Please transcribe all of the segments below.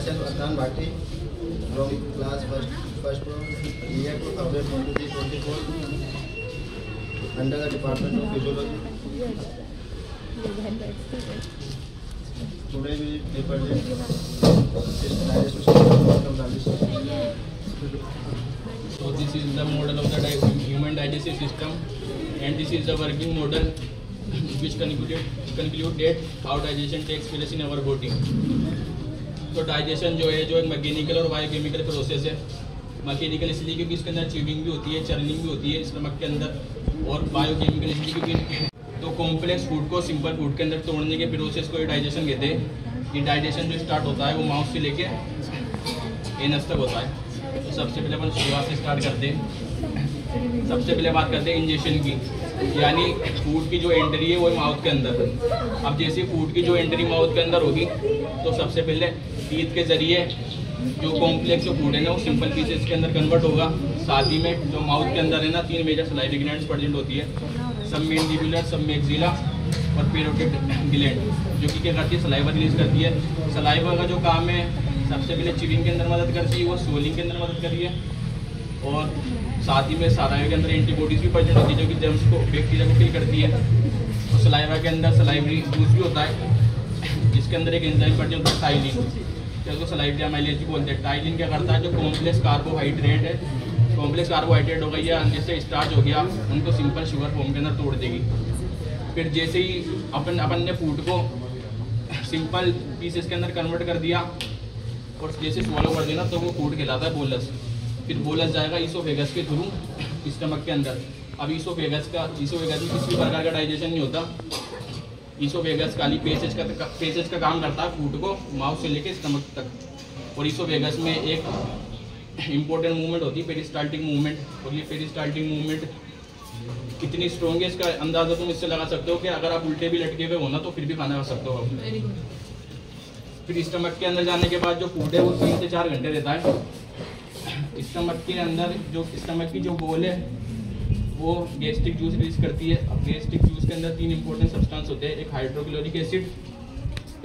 Myself Adnan Bhatti from class first from year 2023-24 under the Department of Physiology. Today we represent digestive system. So this is the model of the human digestive system, and this is the working model which conclude that how digestion takes place in our body. तो digestion जो है जो एक mechanical और biochemical process है। Mechanical इसलिए क्योंकि इसके अंदर च्यूइंग भी होती है, चर्निंग भी होती है स्टमक के अंदर, और बायोकेमिकल इसलिए क्योंकि तो कॉम्प्लेक्स फूड को सिंपल फूड के अंदर तोड़ने के प्रोसेस को ये डाइजेशन कहते हैं। ये डाइजेशन जो स्टार्ट होता है वो माउथ से लेके एनस तक होता है। तो सबसे पहले अपन शुरुआत से स्टार्ट करते हैं। सबसे पहले बात करते हैं इंजेक्शन की, यानी फूड की जो एंट्री है वो माउथ के अंदर। अब जैसे फूड की जो एंट्री माउथ के अंदर होगी तो सबसे पहले टीथ के जरिए जो कॉम्प्लेक्स जो फूड है ना वो सिंपल पीसेस के अंदर कन्वर्ट होगा। साथ ही में जो माउथ के अंदर है ना 3 मेजर सलाइवरी ग्लैंड्स प्रेजेंट होती है, सबमैंडिबुलर, सबमैक्सिला और पैरोटिड ग्लैंड, जो कि क्या करती है सलाइवा रिलीज करती है। सलाइवा का जो काम है सबसे पहले च्यूइंग के अंदर मदद करती है, वो स्वेलिंग के अंदर मदद कर रही है, और साथ ही में सलाइवा के अंदर एंटीबॉडीज भी प्रेजेंट होती है जो कि जर्म्स को, बैक्टीरिया को किल करती है। और सलाइवा के अंदर सलाइवरी जूस भी होता है जिसके अंदर एक एंजाइम प्रेजेंट होता है टाइलिन, जिसको सलाइवरी अमाइलेज बोलते हैं। टाइलिन क्या करता है, जो कॉम्प्लेक्स कार्बोहाइड्रेट है, कॉम्प्लेक्स कार्बोहाइड्रेट हो गई या जैसे स्टार्च हो गया, उनको सिंपल शुगर फॉर्म के अंदर तोड़ देगी। फिर जैसे ही अपन ने फूड को सिंपल पीसेस के अंदर कन्वर्ट कर दिया और जैसे swallow कर देना तो वो फूड कहलाता है बोलस। फिर बोलस जाएगा ईसोफेगस के थ्रू स्टमक के अंदर। अब ईसोफेगस में किसी प्रकार का डाइजेशन नहीं होता। ईसोफेगस खाली पेसेज का काम करता है फूड को माउथ से लेके स्टमक तक। और ईसोफेगस में एक इम्पोर्टेंट मूवमेंट होती है पेरिस्टाल्टिक मूवमेंट, और ये पेरिस्टाल्टिक मूवमेंट कितनी स्ट्रॉन्ग है इसका अंदाजा तुम इससे लगा सकते हो कि अगर आप उल्टे भी लटके हुए हो ना तो फिर भी खाना खा सकते हो आप। फिर स्टमक के अंदर जाने के बाद जो फूड है वो 3 से 4 घंटे रहता है। स्टमक के अंदर जो स्टमक की जो बोल है वो गैस्ट्रिक जूस रिलीज करती है। अब गैस्ट्रिक जूस के अंदर 3 इंपॉर्टेंट सब्सटेंस होते हैं, एक हाइड्रोक्लोरिक एसिड,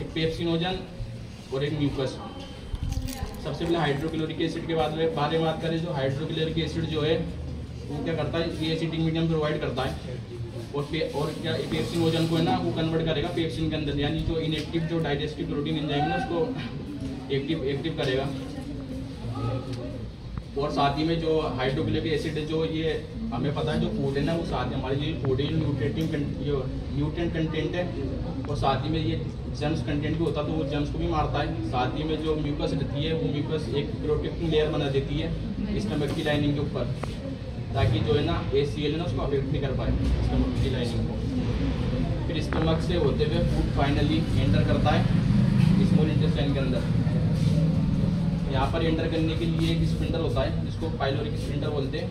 एक पेप्सिनोजन और एक म्यूकस। सबसे पहले हाइड्रोक्लोरिक एसिड के बारे में बात करें। जो हाइड्रोक्लोरिक एसिड जो है वो क्या करता है, ये एसिडिक मीडियम प्रोवाइड करता है, और क्या पेप्सिनोजन को है ना वो कन्वर्ट करेगा पेप्सिन के अंदर, यानी जो इनएक्टिव जो डाइजेस्टिव प्रोटीन एंजाइम है ना उसको एक्टिव करेगा। और साथ ही में जो हाइड्रोक्लोरिक एसिड है जो ये हमें पता है जो फूड है ना वो साथ में हमारे जो फूड है न्यूट्रिएंट कंटेंट है, और साथ ही में ये जर्म्स कंटेंट भी होता है तो वो जर्म्स को भी मारता है। साथ ही में जो म्यूकस रहती है वो म्यूकस एक प्रोटेक्टिंग लेयर बना देती है स्टमक की लाइनिंग के ऊपर, ताकि जो है ना ACL है ना उसको अफेक्ट नहीं कर पाए स्टमक की लाइनिंग को। फिर स्टमक से होते हुए फूड फाइनली एंटर करता है स्मॉल इंटेस्टाइन के अंदर। यहाँ पर एंटर करने के लिए एक स्फिंक्टर होता है जिसको पाइलोरिक स्फिंक्टर बोलते हैं,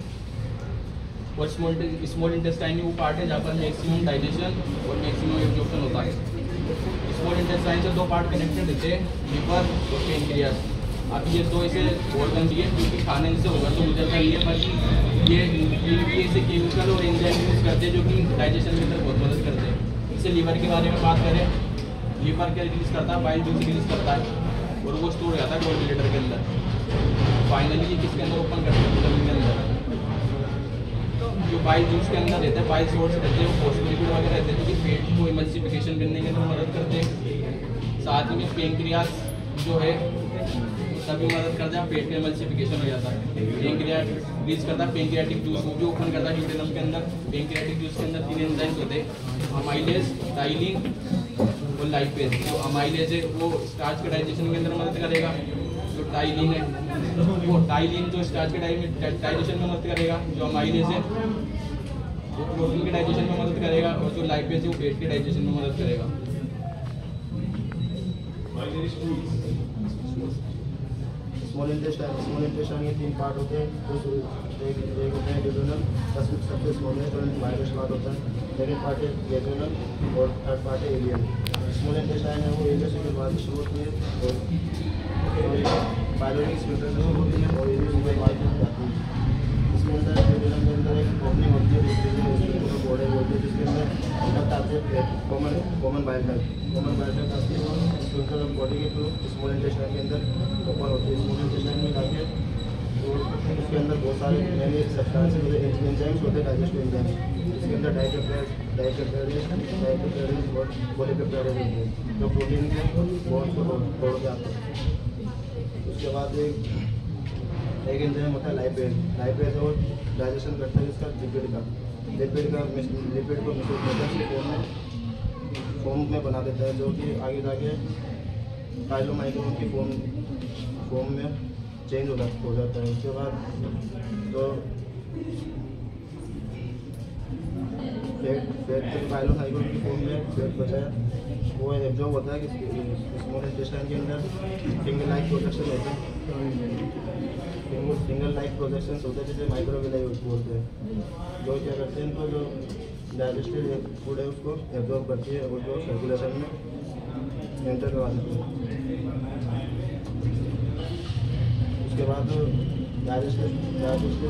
और स्मॉल इंटेस्टाइन वो पार्ट है जहाँ पर मैक्सिमम डाइजेशन और मैक्सिमम एब्जॉर्प्शन होता है। स्मॉल इंटेस्टाइन से 2 पार्ट कनेक्टेड रहते हैं, लिवर और पेनक्रियास। अब ये 2 ऐसे ऑर्गन दिए क्योंकि खाने से होगा तो गुजरता नहीं है, पर ये ऐसे केमिकल और एंजाइम यूज करते हैं जो कि डाइजेशन के अंदर बहुत मदद करते हैं। इससे लीवर के बारे में बात करें, लीवर क्या रिलीज करता है, बाइल जूस रिलीज करता है, और वो स्टोर हो जाता है गॉल ब्लैडर के अंदर। फाइनली ये किसके अंदर ओपन करते हैं, बदन के अंदर। जो बाइल जूस के अंदर रहते हैं, बाइल सोर्स रहते हैं, वो फॉस्फोलिपिड वगैरह रहते हैं जो कि पेट को इमल्सिफिकेशन करने के अंदर मदद करते हैं। साथ ही में पेनक्रियास जो है तभी मदद करता है, पेट का इमल्सिफिकेशन हो जाता है। पेनक्रियास रिलीज करता है पेनक्रियाटिक जूस, वो भी ओपन करता है ड्यूटेनम के अंदर। पेनक्रियाटिक जूस के अंदर 3 एंजाइम्स होते हैं, अमाइलेज, टाइलिन और लाइपेज। जो अमाइलेज है वो स्टार्च के डाइजेशन के अंदर मदद करेगा, जो टाइलिन है वो टाइलिन जो स्टार्च के डाइजेशन में मदद करेगा, जो अमाइलेज है वो प्रोटीन के डाइजेशन में मदद करेगा, और जो लाइपेज है वो पेट के डाइजेशन में मदद करेगा। स्मॉल इंटेस्टाइन के 3 पार्ट होते हैं, एक होते हैं ड्यूडेनम, सबसे स्मॉल है, माइनस पार्ट होता है, सेकेंड पार्ट है जेजुनम और थर्ड पार्ट है एलियन। स्मॉल इंटेस्टाइन है वो एलियन के बाद शुरू होती है और पाइलोरिक स्फिंक्टर से शुरू होती है और एलियन के बाद जाती है। इसके अंदर ड्यूडेनम के अंदर एक ओपनिंग होती है जिसको बॉर्डर बोलते हैं, जिसके अंदर डक्ट आते हैं कॉमन बाइल डक्ट आती है, और स्फिंक्टर ऑफ बॉडी के थ्रू स्मॉल इंटेस्टाइन के अंदर ओपन होती है। स्मॉल इंटेस्टाइन में जाके तो उसके अंदर बहुत सारे नए सब्सटेंसेस होते हैं, एंजाइम्स होते हैं, डाइजेस्टिव एंजाइम्स। इसके अंदर डाइपेप्टाइडेज और पॉलीपेप्टाइडेज होते हैं जो प्रोटीन के बॉन्ड्स को तोड़ के आते हैं। उसके बाद एक एंजाइम होता है लाइपेज और डाइजेशन करता है इसका लिपिड को फॉर्म में बना देता है, जो कि आगे जाके काइलोमाइक्रोन की फॉर्म में चेंज हो जाता है। उसके बाद जो फैट काइलोमाइक्रोन की फॉर्म में फैट बचा है वो एब्जॉर्ब होता है कि स्मॉल इंटेस्टाइन के अंदर फिंगर लाइक प्रोजेक्शन होते हैं, फिंगर लाइक प्रोजेक्शन होते हैं जिसे माइक्रोविलाई बोलते हैं, जो क्या करते हैं इनको जो डाइजेस्टेड फूड है उसको एब्जॉर्ब करती है और जो सर्कुलेशन में एंटर करवा देती है। उसके बाद डाइजेस्टेड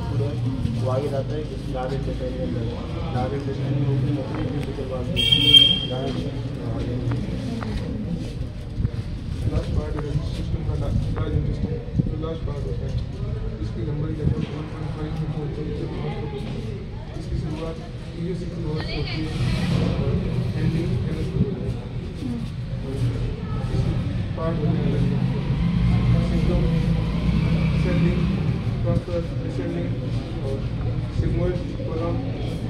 फूड है वो आगे जाता है लार्ज इंटेस्टाइन के अंदर। लार्ज इंटेस्टाइन में ओपनिंग होती है फिजिकल पार्ट लास्ट पार्ट है सिस्टम का लार्ज इंटेस्टाइन जो लास्ट पार्ट होता है, इसकी लंबाई लगभग 1.5 मीटर होती है। इसकी शुरुआत इलियोसिकल होती है और एंडिंग एनास्टोल होती है। पार्ट होने लगे सिस्टम सेलिंग, ट्रांसफर, डिसेंडिंग और सिग्मोइड कॉलम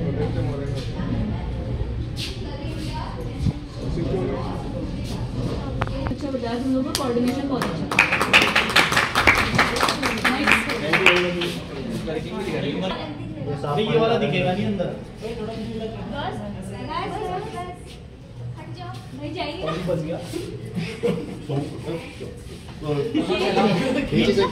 और रेक्टम और एनस। सिस्टम में अच्छा बताया तुम लोगों का कोऑर्डिनेशन बहुत अच्छा। ये वाला दिखेगा नहीं अंदर। बस गया नीचे से